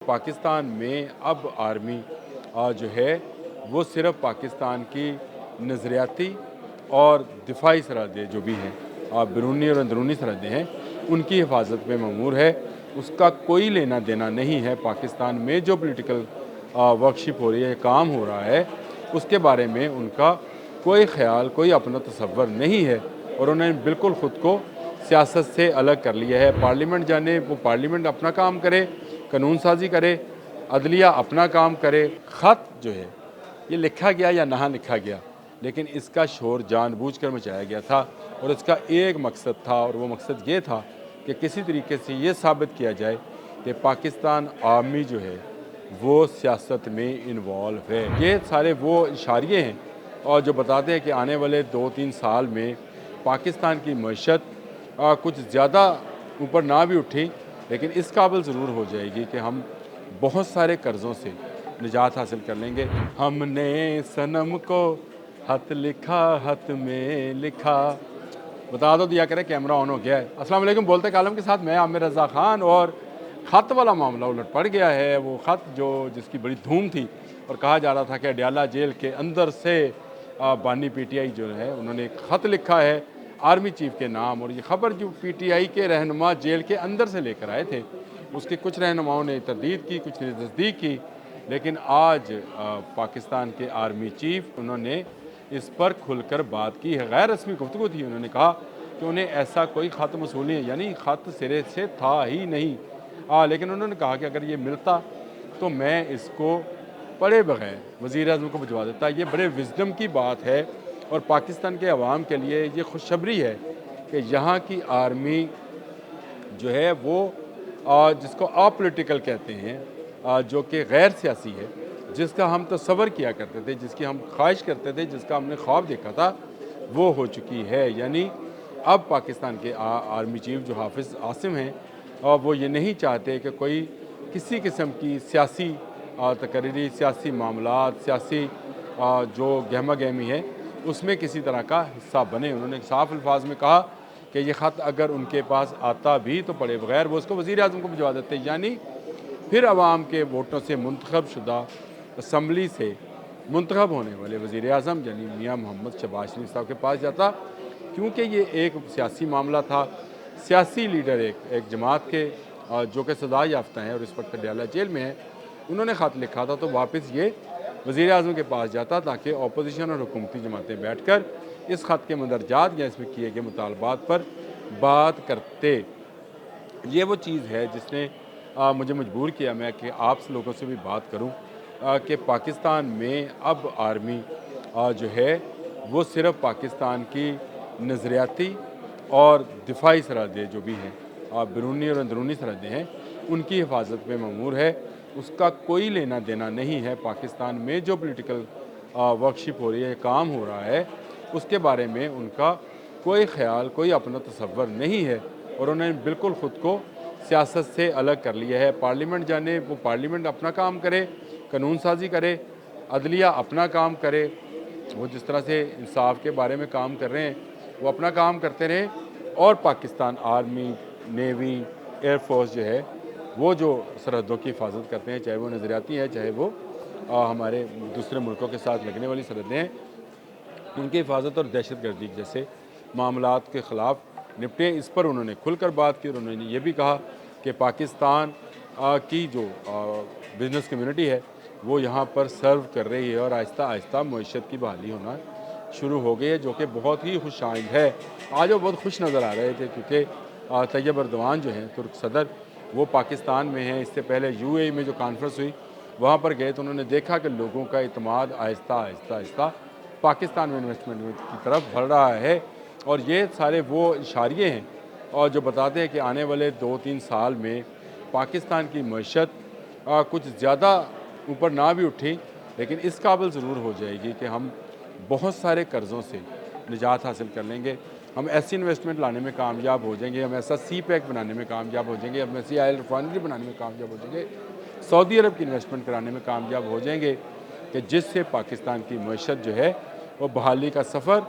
पाकिस्तान में अब आर्मी जो है वो सिर्फ़ पाकिस्तान की नज़रियाती और दिफाई सरहदें जो भी हैं, बैरूनी और अंदरूनी सरहदें हैं, उनकी हिफाजत में मअमूर है। उसका कोई लेना देना नहीं है पाकिस्तान में जो पॉलिटिकल वर्कशिप हो रही है, काम हो रहा है, उसके बारे में उनका कोई ख़्याल, कोई अपना तसव्वुर नहीं है और उन्होंने बिल्कुल ख़ुद को सियासत से अलग कर लिया है। पार्लियामेंट जाने, वो पार्लियामेंट अपना काम करे, कानून साजी करे, अदलिया अपना काम करे। ख़त जो है ये लिखा गया या ना लिखा गया, लेकिन इसका शोर जानबूझकर मचाया गया था और इसका एक मकसद था और वो मकसद ये था कि किसी तरीके से ये साबित किया जाए कि पाकिस्तान आर्मी जो है वो सियासत में इन्वॉल्व है। ये सारे वो इशारे हैं और जो बताते हैं कि आने वाले 2-3 साल में पाकिस्तान की मईशत कुछ ज़्यादा ऊपर ना भी उठी, लेकिन इस काबिल ज़रूर हो जाएगी कि हम बहुत सारे कर्ज़ों से निजात हासिल कर लेंगे। हमने सनम को खत लिखा, खत में लिखा। बता दो दिया करें, कैमरा ऑन हो गया है। अस्सलाम वालेकुम, बोलते कालम के साथ मैं आमिर रज़ा ख़ान। और ख़त वाला मामला उलट पड़ गया है। वो ख़त जिसकी बड़ी धूम थी और कहा जा रहा था कि अडयाला जेल के अंदर से बानी पीटीआई जो है उन्होंने एक ख़त लिखा है आर्मी चीफ के नाम, और ये ख़बर जो पीटीआई के रहनुमा जेल के अंदर से लेकर आए थे, उसके कुछ रहनुमाओं ने तरदीद की, कुछ ने तस्दीक की, लेकिन आज पाकिस्तान के आर्मी चीफ उन्होंने इस पर खुलकर बात की है। गैर रस्मी गुफ्तगू थी। उन्होंने कहा कि उन्हें ऐसा कोई ख़त मसूल नहीं है, यानी ख़त सिरे से था ही नहीं। लेकिन उन्होंने कहा कि अगर ये मिलता तो मैं इसको पढ़े बगैर वज़ीर-ए-आज़म को भिजवा देता। ये बड़े विज़डम की बात है और पाकिस्तान के अवाम के लिए ये खुशखबरी है कि यहाँ की आर्मी जो है वो जिसको अपॉलिटिकल कहते हैं, जो कि गैर सियासी है, जिसका हम तसव्वुर किया करते थे, जिसकी हम ख्वाहिश करते थे, जिसका हमने ख्वाब देखा था, वो हो चुकी है। यानी अब पाकिस्तान के आर्मी चीफ जो हाफिज़ आसिम हैं, वो ये नहीं चाहते कि कोई किसी किस्म की सियासी तकरीरी, सियासी मामलात, सियासी जो गहमा गहमी है उसमें किसी तरह का हिस्सा बने। उन्होंने साफ अल्फाज में कहा कि ये ख़त अगर उनके पास आता भी तो पढ़े बगैर वो उसको वज़ीर-ए-आज़म को भिजवा देते, यानी फिर अवाम के वोटों से मुंतखब शुदा असम्बली से मुंतखब होने वाले वज़ीर-ए-आज़म यानी मियाँ मोहम्मद शहबाज शरीफ साहब के पास जाता। क्योंकि ये एक सियासी मामला था, सियासी लीडर एक जमात के जो कि सज़ा याफ्ता हैं और इस वक्त अडयाला जेल में है, उन्होंने ख़त लिखा था, तो वापस ये वज़ीर-ए-आज़म के पास जाता ताकि अपोजिशन और हुकूमती जमातें बैठकर इस ख़त के मंदरजात या इसमें किए गए मुतालबात पर बात करते। ये वो चीज़ है जिसने मुझे मजबूर किया मैं कि आप लोगों से भी बात करूं कि पाकिस्तान में अब आर्मी जो है वो सिर्फ़ पाकिस्तान की नज़रियाती और दिफाई सरहदें जो भी हैं, बैरूनी और अंदरूनी सरहदें हैं, उनकी हिफाजत में मअमूर है। उसका कोई लेना देना नहीं है पाकिस्तान में जो पॉलिटिकल वर्कशिप हो रही है, काम हो रहा है, उसके बारे में उनका कोई ख़्याल, कोई अपना तसव्वुर नहीं है और उन्होंने बिल्कुल ख़ुद को सियासत से अलग कर लिया है। पार्लियामेंट जाने, वो पार्लियामेंट अपना काम करे, कानून साजी करे, अदलिया अपना काम करे। वो जिस तरह से इंसाफ के बारे में काम कर रहे हैं वो अपना काम करते रहें और पाकिस्तान आर्मी, नेवी, एयरफोर्स जो है वो जो सरहदों की हिफाजत करते हैं, चाहे वो नज़रियाती है, चाहे वो हमारे दूसरे मुल्कों के साथ लगने वाली सरहदें हैं, उनकी हिफाजत और दहशत गर्दी जैसे मामलात के ख़िलाफ़ निपटें। इस पर उन्होंने खुलकर बात की और उन्होंने ये भी कहा कि पाकिस्तान की जो बिज़नेस कम्युनिटी है वो यहाँ पर सर्व कर रही है और आहिस्ता आहिस्ता मईशत की बहाली होना शुरू हो गई है, जो कि बहुत ही खुश आइंद है। आज वो बहुत खुश नज़र आ रहे थे क्योंकि तैयब अर्दवान जो हैं तुर्क सदर, वो पाकिस्तान में हैं। इससे पहले यूएई में जो कॉन्फ्रेंस हुई वहाँ पर गए तो उन्होंने देखा कि लोगों का इत्मीनान आहिस्ता आहिस्ता आहिस्ता पाकिस्तान में इन्वेस्टमेंट की तरफ बढ़ रहा है। और ये सारे वो इशारे हैं और जो बताते हैं कि आने वाले 2-3 साल में पाकिस्तान की मईशत कुछ ज़्यादा ऊपर ना भी उठी, लेकिन इस काबिल ज़रूर हो जाएगी कि हम बहुत सारे कर्ज़ों से निजात हासिल कर लेंगे। हम ऐसी इन्वेस्टमेंट लाने में कामयाब हो जाएंगे, हम ऐसा सी पैक बनाने में कामयाब हो जाएंगे, हम ऐसी ऑयल रिफाइनरी बनाने में कामयाब हो जाएंगे, सऊदी अरब की इन्वेस्टमेंट कराने में कामयाब हो जाएंगे कि जिससे पाकिस्तान की मईशत जो है वो बहाली का सफ़र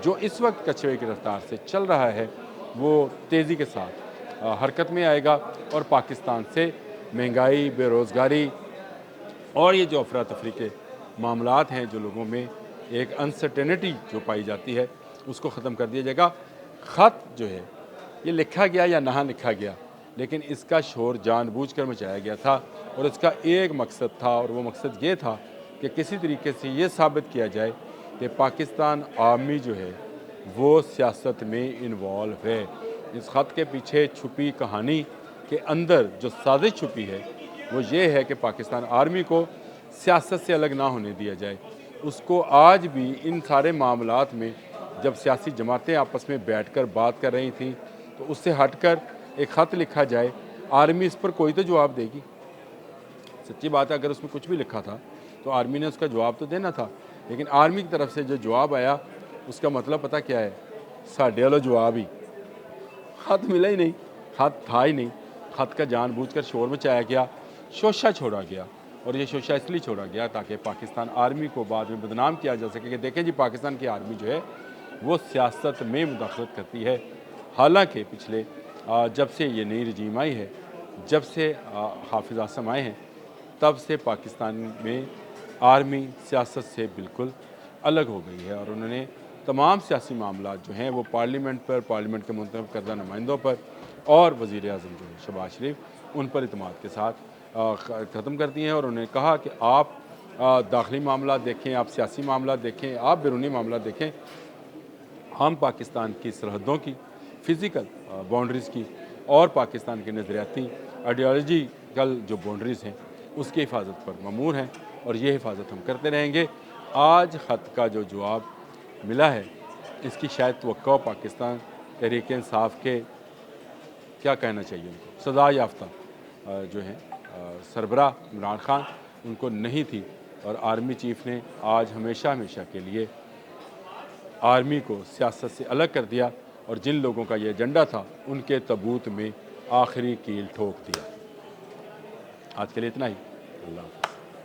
जो इस वक्त कछुए की रफ्तार से चल रहा है वो तेज़ी के साथ हरकत में आएगा और पाकिस्तान से महंगाई, बेरोज़गारी और ये जो अफरा-तफरी के मामलात हैं, जो लोगों में एक अनसर्टेनिटी जो पाई जाती है, उसको ख़त्म कर दिया जाएगा। ख़त जो है ये लिखा गया या ना लिखा गया, लेकिन इसका शोर जानबूझकर मचाया गया था और इसका एक मकसद था, और वो मकसद ये था कि किसी तरीके से ये साबित किया जाए कि पाकिस्तान आर्मी जो है वो सियासत में इन्वॉल्व है। इस ख़त के पीछे छुपी कहानी के अंदर जो साजिश छुपी है वो ये है कि पाकिस्तान आर्मी को सियासत से अलग ना होने दिया जाए। उसको आज भी इन सारे मामलात में जब सियासी जमातें आपस में बैठकर बात कर रही थी तो उससे हटकर एक ख़त लिखा जाए, आर्मी इस पर कोई तो जवाब देगी। सच्ची बात है, अगर उसमें कुछ भी लिखा था तो आर्मी ने उसका जवाब तो देना था, लेकिन आर्मी की तरफ से जो जवाब आया उसका मतलब पता क्या है, साढ़े वाला जवाब ही, ख़त मिला ही नहीं, ख़त था ही नहीं। ख़त का जानबूझकर शोर मचाया गया, शोशा छोड़ा गया, और ये शोशा इसलिए छोड़ा गया ताकि पाकिस्तान आर्मी को बाद में बदनाम किया जा सके कि देखें जी पाकिस्तान की आर्मी जो है वो सियासत में मुदाखलत करती है। हालांकि पिछले जब से ये नई रजीम आई है, जब से हाफिज़ आसम आए हैं, तब से पाकिस्तान में आर्मी सियासत से बिल्कुल अलग हो गई है और उन्होंने तमाम सियासी मामलात जो हैं वो पार्लियामेंट पर, पार्लियामेंट के मुंतखब करदा नुमाइंदों पर और वज़ीर आज़म जो है शहबाज शरीफ, उन पर इत्मीनान के साथ ख़त्म कर दिए हैं। और उन्होंने कहा कि आप दाखिली मामला देखें, आप सियासी मामला देखें, आप बैरूनी मामला देखें, हम पाकिस्तान की सरहदों की, फ़िज़िकल बाउंड्रीज़ की और पाकिस्तान की नज़रियाती आइडियोलॉजिकल जो बाउंड्रीज़ हैं उसकी हिफाजत पर ममूर हैं और ये हिफाजत हम करते रहेंगे। आज ख़त का जो जवाब मिला है इसकी शायद तवक्को पाकिस्तान तहरीक इंसाफ के, क्या कहना चाहिए उनको, सज़ा याफ्ता जो हैं सरबराह इमरान खान, उनको नहीं थी। और आर्मी चीफ़ ने आज हमेशा हमेशा के लिए आर्मी को सियासत से अलग कर दिया और जिन लोगों का ये एजेंडा था उनके तबूत में आखिरी कील ठोक दिया। आज के लिए इतना ही। अल्लाह।